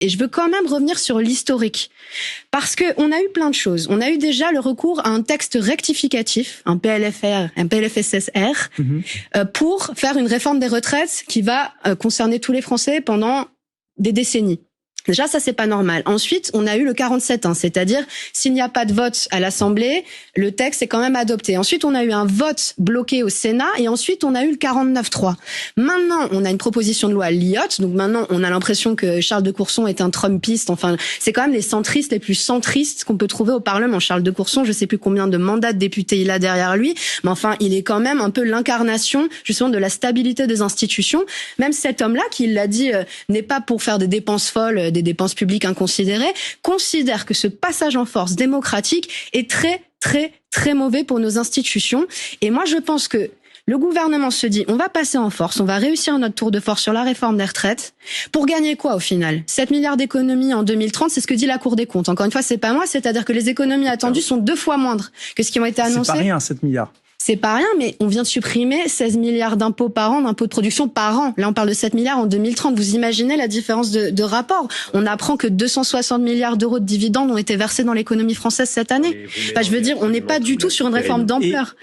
Et je veux quand même revenir sur l'historique. Parce que on a eu plein de choses. On a eu déjà le recours à un texte rectificatif, un PLFSSR, pour faire une réforme des retraites qui va concerner tous les Français pendant des décennies. Déjà, ça, c'est pas normal. Ensuite, on a eu le 47-1, c'est-à-dire, s'il n'y a pas de vote à l'Assemblée, le texte est quand même adopté. Ensuite, on a eu un vote bloqué au Sénat, et ensuite, on a eu le 49-3. Maintenant, on a une proposition de loi Lyotte, donc maintenant, on a l'impression que Charles de Courson est un Trumpiste. Enfin, c'est quand même les centristes les plus centristes qu'on peut trouver au Parlement. Charles de Courson, je sais plus combien de mandats de député il a derrière lui, mais enfin, il est quand même un peu l'incarnation, justement, de la stabilité des institutions. Même cet homme-là, qui l'a dit, n'est pas pour faire des dépenses folles, des dépenses publiques inconsidérées, considère que ce passage en force démocratique est très, très, très mauvais pour nos institutions. Et moi, je pense que le gouvernement se dit, on va passer en force, on va réussir notre tour de force sur la réforme des retraites. Pour gagner quoi, au final? 7 milliards d'économies en 2030, c'est ce que dit la Cour des comptes. Encore une fois, c'est pas moi, c'est-à-dire que les économies attendues sont 2 fois moindres que ce qui ont été annoncées. C'est pas rien, 7 milliards. C'est pas rien, mais on vient de supprimer 16 milliards d'impôts par an, d'impôts de production par an. Là, on parle de 7 milliards en 2030. Vous imaginez la différence de rapport? On apprend que 260 milliards d'euros de dividendes ont été versés dans l'économie française cette année. Enfin, je veux dire, on n'est pas du tout sur une réforme d'ampleur.